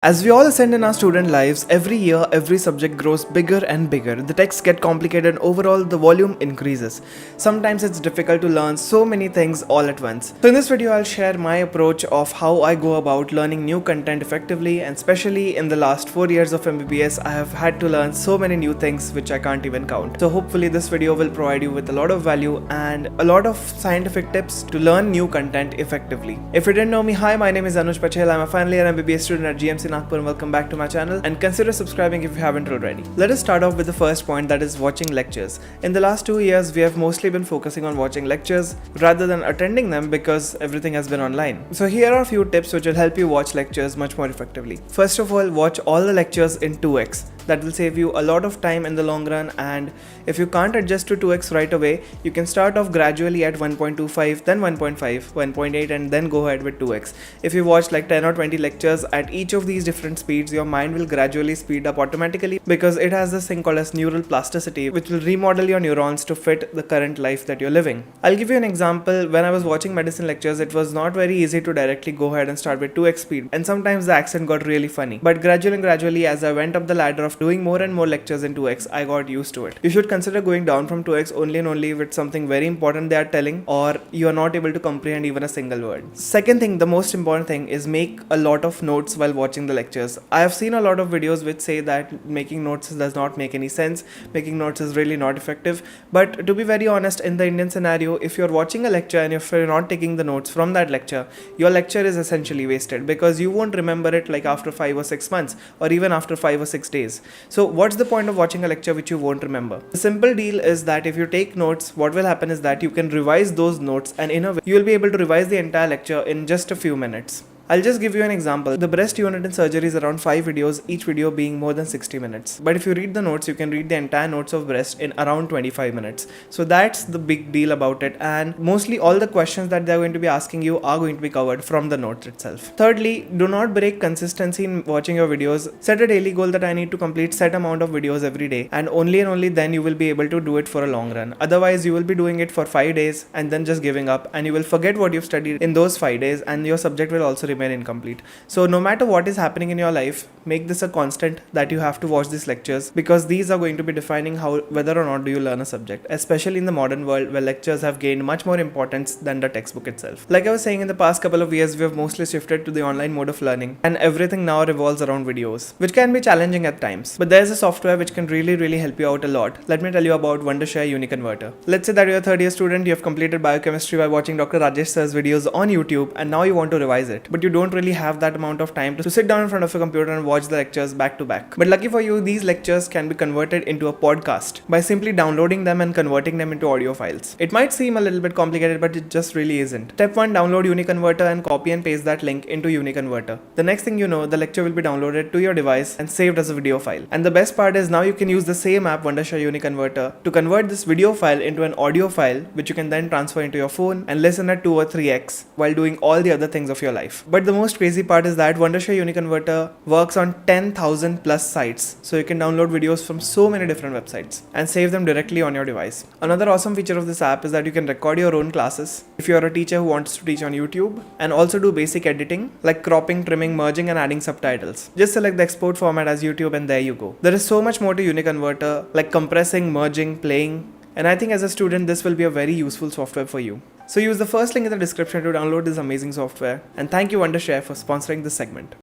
As we all ascend in our student lives, every year, every subject grows bigger and bigger. The texts get complicated and overall the volume increases. Sometimes it's difficult to learn so many things all at once. So in this video, I'll share my approach of how I go about learning new content effectively, and especially in the last 4 years of MBBS, I have had to learn so many new things which I can't even count. So hopefully this video will provide you with a lot of value and a lot of scientific tips to learn new content effectively. If you didn't know me, hi, my name is Anuj Pachel. I'm a final year MBBS student at GMC Nagpur, and welcome back to my channel, and consider subscribing if you haven't already. Let us start off with the first point, that is watching lectures. In the last 2 years, we have mostly been focusing on watching lectures rather than attending them because everything has been online. So here are a few tips which will help you watch lectures much more effectively. First of all, watch all the lectures in 2x. That will save you a lot of time in the long run, and if you can't adjust to 2x right away, you can start off gradually at 1.25, then 1.5, 1.8 and then go ahead with 2x. If you watch like 10 or 20 lectures at each of these different speeds, your mind will gradually speed up automatically because it has this thing called as neural plasticity, which will remodel your neurons to fit the current life that you're living. I'll give you an example. When I was watching medicine lectures, it was not very easy to directly go ahead and start with 2x speed, and sometimes the accent got really funny. But gradually as I went up the ladder of doing more and more lectures in 2x, I got used to it. You should consider going down from 2x only and only if it's something very important they are telling or you are not able to comprehend even a single word. Second thing, the most important thing, is make a lot of notes while watching the lectures. I have seen a lot of videos which say that making notes does not make any sense, making notes is really not effective. But to be very honest, in the Indian scenario, if you're watching a lecture and if you're not taking the notes from that lecture, your lecture is essentially wasted because you won't remember it like after 5 or 6 months or even after 5 or 6 days. So what's the point of watching a lecture which you won't remember? The simple deal is that if you take notes, what will happen is that you can revise those notes, and in a way you will be able to revise the entire lecture in just a few minutes. I'll just give you an example. The breast unit in surgery is around 5 videos, each video being more than 60 minutes. But if you read the notes, you can read the entire notes of breast in around 25 minutes. So that's the big deal about it, and mostly all the questions that they're going to be asking you are going to be covered from the notes itself. Thirdly, do not break consistency in watching your videos. Set a daily goal that I need to complete set amount of videos every day, and only then you will be able to do it for a long run. Otherwise, you will be doing it for 5 days and then just giving up, and you will forget what you've studied in those 5 days, and your subject will also remain incomplete. So no matter what is happening in your life, make this a constant that you have to watch these lectures, because these are going to be defining whether or not do you learn a subject, especially in the modern world where lectures have gained much more importance than the textbook itself. Like I was saying, in the past couple of years, we have mostly shifted to the online mode of learning, and everything now revolves around videos, which can be challenging at times. But there's a software which can really help you out a lot. Let me tell you about Wondershare UniConverter. Let's say that you're a third year student, you have completed biochemistry by watching Dr. Rajesh sir's videos on YouTube, and now you want to revise it, but you don't really have that amount of time to sit down in front of a computer and watch the lectures back to back. But lucky for you, these lectures can be converted into a podcast by simply downloading them and converting them into audio files. It might seem a little bit complicated, but it just really isn't. Step 1, download UniConverter and copy and paste that link into UniConverter. The next thing you know, the lecture will be downloaded to your device and saved as a video file. And the best part is now you can use the same app, Wondershare UniConverter, to convert this video file into an audio file, which you can then transfer into your phone and listen at 2 or 3x while doing all the other things of your life. But the most crazy part is that Wondershare UniConverter works on 10,000 plus sites, so you can download videos from so many different websites and save them directly on your device. Another awesome feature of this app is that you can record your own classes if you're a teacher who wants to teach on YouTube, and also do basic editing like cropping, trimming, merging and adding subtitles. Just select the export format as YouTube and there you go. There is so much more to UniConverter, like compressing, merging, playing, and I think as a student this will be a very useful software for you. So use the first link in the description to download this amazing software, and thank you Wondershare for sponsoring this segment.